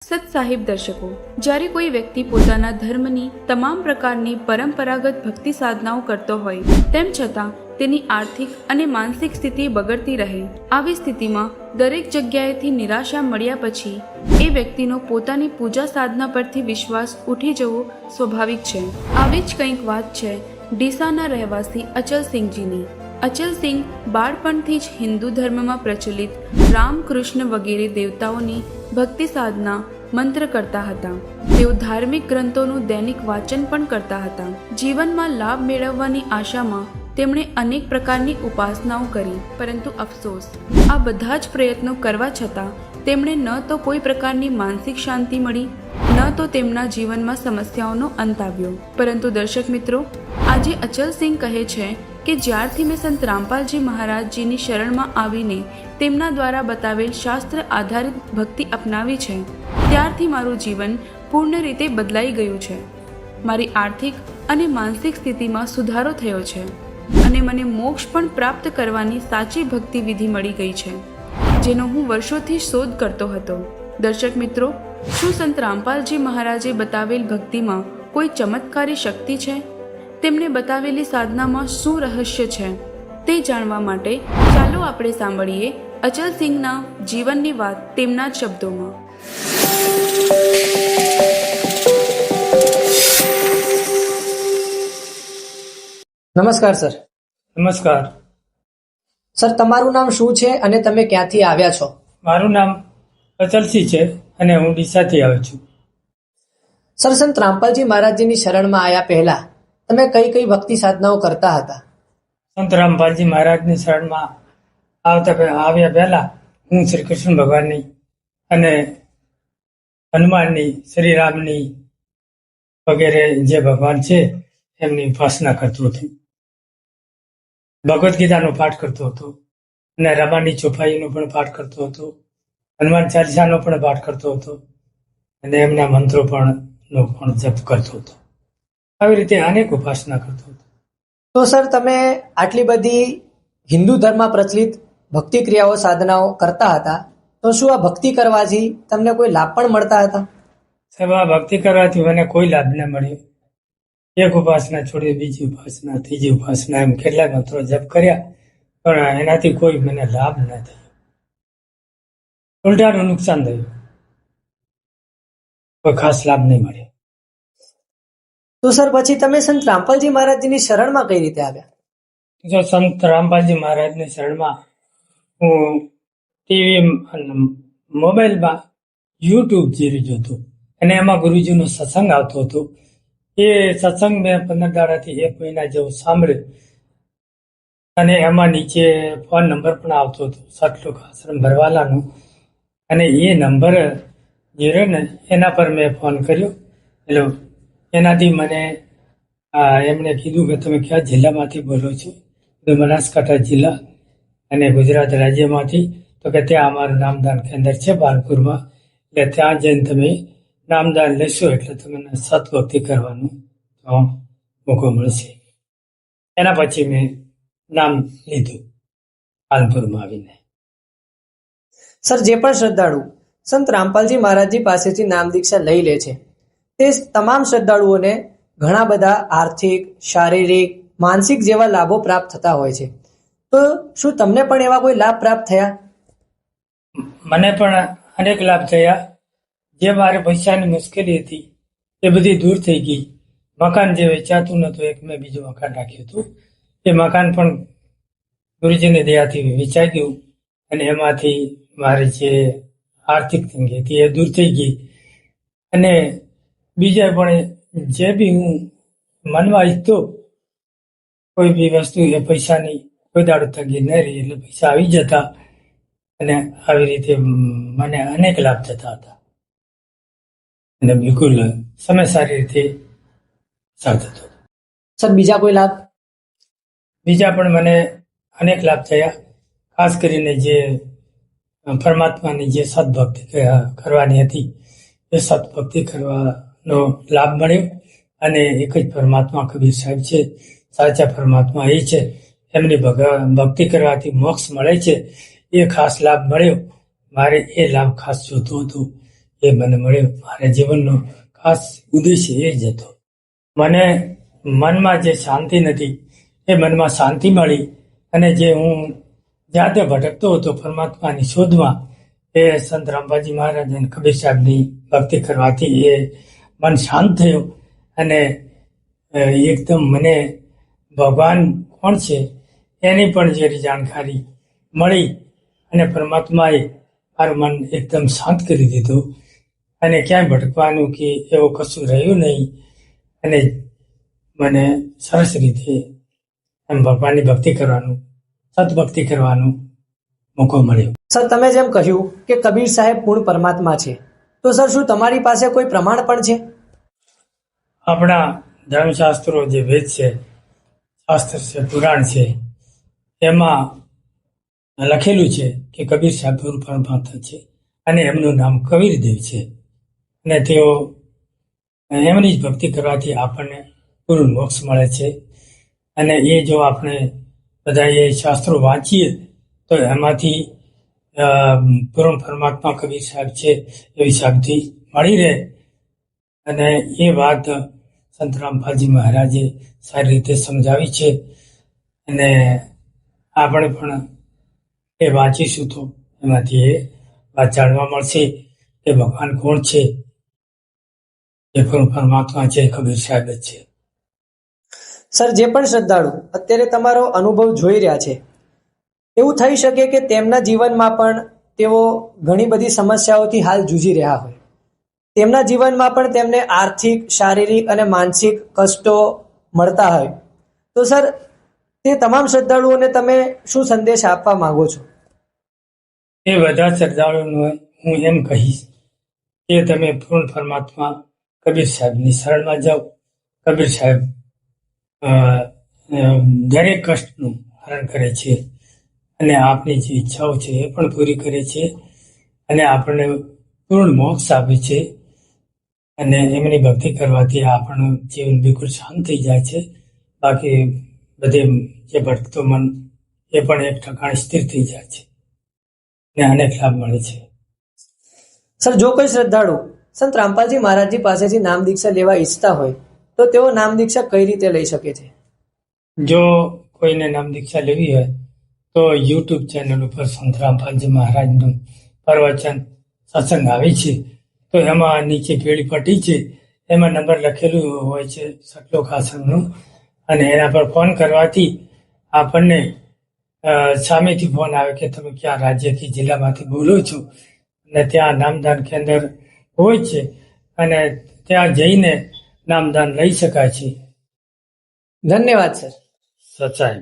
સત સાહિબ દર્શકો, જ્યારે કોઈ વ્યક્તિ પોતાના ધર્મની તમામ પ્રકારની પરંપરાગત ભક્તિ સાધનાઓ કરતો હોય તેમ છતાં તેની આર્થિક અને માનસિક સ્થિતિ બગડતી રહે, આવી સ્થિતિમાં દરેક જગ્યાએથી નિરાશા મળ્યા પછી એ વ્યક્તિનો પોતાની પૂજા સાધના પરથી વિશ્વાસ ઉઠી જવો સ્વાભાવિક છે. આવી જ કંઈક વાત છે ડીસાના રહેવાસી અચલસિંહજીની. અચલસિંહ બાળપણથી જ હિન્દુ ધર્મમાં પ્રચલિત રામ, કૃષ્ણ વગેરે દેવતાઓની ભક્તિ સાધના મંત્ર કરતા હતા. તેઓ ધાર્મિક ગ્રંથોનું દૈનિક વાંચન પણ કરતા હતા. જીવનમાં લાભ મેળવવાની આશામાં તેમણે અનેક પ્રકારની ઉપાસનાઓ કરી, પરંતુ અફસોસ, આ બધા જ પ્રયત્નો કરવા છતાં તેમણે ન તો કોઈ પ્રકારની માનસિક શાંતિ મળી, ન તો તેમના જીવનમાં સમસ્યાઓનો અંત આવ્યો. પરંતુ દર્શક મિત્રો, આજે અચલસિંહ કહે છે કે જ્યારથી મેં સંત રામપાલજી મહારાજજીની શરણમાં આવીને તેમના દ્વારા બતાવેલ શાસ્ત્ર આધારિત ભક્તિ અપનાવી છે, ત્યારથી મારું જીવન પૂર્ણ રીતે બદલાઈ ગયું છે. મારી આર્થિક અને માનસિક સ્થિતિમાં સુધારો થયો છે અને મને મોક્ષ પણ પ્રાપ્ત કરવાની સાચી ભક્તિ વિધિ મળી ગઈ છે, જેનો હું વર્ષોથી શોધ કરતો હતો. દર્શક મિત્રો, શું સંત રામપાલજી મહારાજે બતાવેલ ભક્તિમાં કોઈ ચમત્કારી શક્તિ છે? તેમણે બતાવેલી સાધનામાં શું રહસ્ય છે? તે જાણવા માટે ચાલો આપણે સાંભળીએ અચલસિંહના જીવનની વાત તેમના જ શબ્દોમાં. નમસ્કાર સર. નમસ્કાર સર, તમારું નામ શું છે અને તમે ક્યાંથી આવ્યા છો? મારું નામ અચલસિંહ છે અને હું ડીસાથી આવ્યો છું. સર, સંત રામપાલજી મહારાજજીની શરણમાં આવ્યા પહેલા તમે કઈ કઈ ભક્તિ સાધનાઓ કરતા હતા? સંત રામપાલજી મહારાજની શરણમાં આવ્યા પહેલા હું શ્રી કૃષ્ણ ભગવાનની અને હનુમાનની, શ્રી રામની વગેરે જે ભગવાન છે એમની ઉપાસના કરતો હતો. ભગવદ્ ગીતાનો પાઠ કરતો હતો અને રમાની ચોપાઈનો પણ પાઠ કરતો હતો, હનુમાન ચાલીસાનો પણ પાઠ કરતો હતો અને એમના મંત્રો પણ જપ કરતો હતો. આવી રીતે અનેક ઉપાસના કરતો હતો. તો સર, તમે આટલી બધી હિન્દુ ધર્મ પ્રચલિત ભક્તિ ક્રિયાઓ સાધનાઓ કરતા હતા, તો શું આ ભક્તિ કરવાથી તમને કોઈ લાભ પણ મળતા હતા? સાહેબ, આ ભક્તિ કરવાથી મને કોઈ લાભ ન મળ્યો. એક ઉપાસના છોડી બીજી ઉપાસના, ત્રીજી ઉપાસના, એમ કેટલાય મંત્રો જપ કર્યા, પણ એનાથી કોઈ મને લાભ ન થયો. ઉલટાનું નુકસાન થયું. કોઈ ખાસ લાભ નહીં મળ્યો. તો સર, પછી તમે સંત રામપાલજી મહારાજજીની શરણમાં કઈ રીતે આવ્યા? જો સંત રામપાલજી મહારાજની શરણમાં હું ટીવી, મોબાઈલમાં યુટ્યુબ જેવી જોતો અને એમાં ગુરુજીનો સત્સંગ આવતો હતો. એ સત્સંગ મેં 15 દાડાથી 1 મહિના જેવું સાંભળ્યું અને એમાં નીચે ફોન નંબર પણ આવતો હતો સતલોક આશ્રમ ભરવાલાનો, અને એ નંબર જે રહ્યો ને એના પર મેં ફોન કર્યો. એટલે એનાથી મને એમણે કીધું કે તમે કયા જિલ્લામાંથી બોલો છો? તો બનાસકાંઠા જિલ્લા અને ગુજરાત રાજ્યમાંથી. તો કે ત્યાં અમારું નામદાન કેન્દ્ર છે બારપુરમાં, એટલે ત્યાં જઈને તમે નામદાન લેશો એટલે તમને સતભક્તિ કરવાનો મોકો મળશે. એના પછી મેં નામ લીધું પાલનપુરમાં આવીને. સર, જે પણ શ્રદ્ધાળુ સંત રામપાલજી મહારાજજી પાસેથી નામ દીક્ષા લઈ લે છે, તે તમામ શ્રદ્ધાળુઓને ઘણા બધા આર્થિક, શારીરિક, માનસિક જેવા લાભો પ્રાપ્ત થતા હોય છે. તો શું તમને પણ એવા કોઈ લાભ પ્રાપ્ત થયા? મને પણ અનેક લાભ થયા. જે મારે પૈસાની મુશ્કેલી હતી એ બધી દૂર થઈ ગઈ. મકાન જે વેચાતું નતું, એક મેં બીજું મકાન રાખ્યું હતું. એ મકાન પણ ગુરુજીની દયાથી વેચાઈ ગયું અને એમાંથી મારી જે આર્થિક તંગી હતી એ દૂર થઈ ગઈ. અને બીજા પણ જે બી હું મનમાં ઈચ્છતો કોઈ બી વસ્તુ એ પૈસાની કોઈ દાડો તંગી ન રહી, એટલે પૈસા આવી જતા અને આવી રીતે મને અનેક લાભ થતા હતા અને બિલકુલ સમય સારી રીતે સાથ થતો. સર, બીજા કોઈ લાભ? બીજા પણ મને અનેક લાભ થયા. ખાસ કરીને જે પરમાત્માની જે સદભક્તિ કરવાની હતી એ સદભક્તિ કરવાનો લાભ મળ્યો. અને એક જ પરમાત્મા કબીર સાહેબ છે, સાચા પરમાત્મા એ છે, એમની ભક્તિ કરવાથી મોક્ષ મળે છે, એ ખાસ લાભ મળ્યો. મારે એ લાભ ખાસ જોતો હતો. એ મને મળ્યો. મારા જીવનનો ખાસ ઉદ્દેશ્ય એ જ હતો. મને મનમાં જે શાંતિ નથી એ મનમાં શાંતિ મળી, અને જે હું જાતે ભટકતો હતો પરમાત્માની શોધમાં, એ સંત રામપાલજી મહારાજ અને કબીર સાહેબની ભક્તિ કરવાથી એ મન શાંત થયું, અને એકદમ મને ભગવાન કોણ છે એની પણ જે જાણકારી મળી, અને પરમાત્માએ મારું મન એકદમ શાંત કરી દીધું, અને ક્યાંય ભટકવાનું કે એવું કશું રહ્યું નહીં, અને મને સરસ રીતે એમ ભગવાનની ભક્તિ કરવાનું, સતભક્તિ કરવાનું મોકો મળ્યો. સર, તમે જેમ કહ્યું કે કબીર સાહેબ પૂર્ણ પરમાત્મા છે, તો સર શું તમારી પાસે કોઈ પ્રમાણ પણ છે? આપણા ધર્મશાસ્ત્રો જે વેદ છે, શાસ્ત્ર છે, પુરાણ છે, એમાં લખેલું છે કે કબીર સાહેબ પૂર્ણ પરમાત્મા છે, અને એમનું નામ કબીરદેવ છે, અને તેઓ એમની જ ભક્તિ કરવાથી આપણને પૂર્ણ મોક્ષ મળે છે. અને એ જો આપણે બધા એ શાસ્ત્રો વાંચીએ તો એમાંથી પૂર્ણ પરમાત્મા કબીર સાહેબ છે એવી શાંતિ મળી રહે. અને એ વાત સંત રામપાલજી મહારાજે સારી રીતે સમજાવી છે, અને આપણે પણ એ વાંચીશું તો એમાંથી એ વાત જાણવા મળશે કે ભગવાન કોણ છે. એ પૂર્ણ પરમાત્મા છે, કબીર સાહેબ જ છે. સર, જે પણ શ્રદ્ધાળુ અત્યારે તમારો અનુભવ જોઈ રહ્યા છે, એવું થઈ શકે કે તેમના જીવનમાં પણ તેઓ ઘણી બધી સમસ્યાઓથી હાલ જૂજી રહ્યા હોય. તેમના જીવનમાં પણ તેમને આર્થિક, શારીરિક અને માનસિક કષ્ટો મળતા હોય. તો સર, તે તમામ શ્રદ્ધાળુઓને તમે શું સંદેશ આપવા માંગો છો? એ બધા શ્રદ્ધાળુઓને હું એમ કહીશ કે તમે પૂર્ણ પરમાત્મા કબીર સાહેબની શરણમાં જાઓ. કબીર સાહેબ દરેક કષ્ટનું હરણ કરે છે, અને આપની જે ઈચ્છાઓ છે એ પણ પૂરી કરે છે, અને આપણને પૂર્ણ મોક્ષ આપે છે. અને એમની ભક્તિ કરવાથી આપણું જીવન બિલકુલ શાંત થઈ જાય છે. બાકી બધે જે ભટકતો મન એ પણ એક ઠકાણે સ્થિર થઈ જાય છે, ને અનેક લાભ મળે છે. સર, જો કોઈ શ્રદ્ધાળુ સંત રામપાલજી મહારાજજી પાસેથી નામ દીક્ષા લેવા ઈચ્છતા હોય તો તેઓ નામ દીક્ષા કઈ રીતે લઈ શકે છે? જો કોઈને નામ દીક્ષા લેવી હોય તો યુટ્યુબ ચેનલ ઉપર સંત રામપાલજી મહારાજનું પ્રવચન સત્સંગ આવે છે, તો એમાં નીચે પીળી પટ્ટી છે, એમાં નંબર લખેલું હોય છે સટલોક આશ્રમનું, અને એના પર ફોન કરવાથી આપણને સામેથી ફોન આવે કે તમે ક્યાં રાજ્યથી, જિલ્લામાંથી બોલો છો, અને ત્યાં નામદાન કેન્દ્ર હોય છે, અને ત્યાં જઈને નામદાન લઈ શકાય છે. ધન્યવાદ સર. સચ્ચાઈ.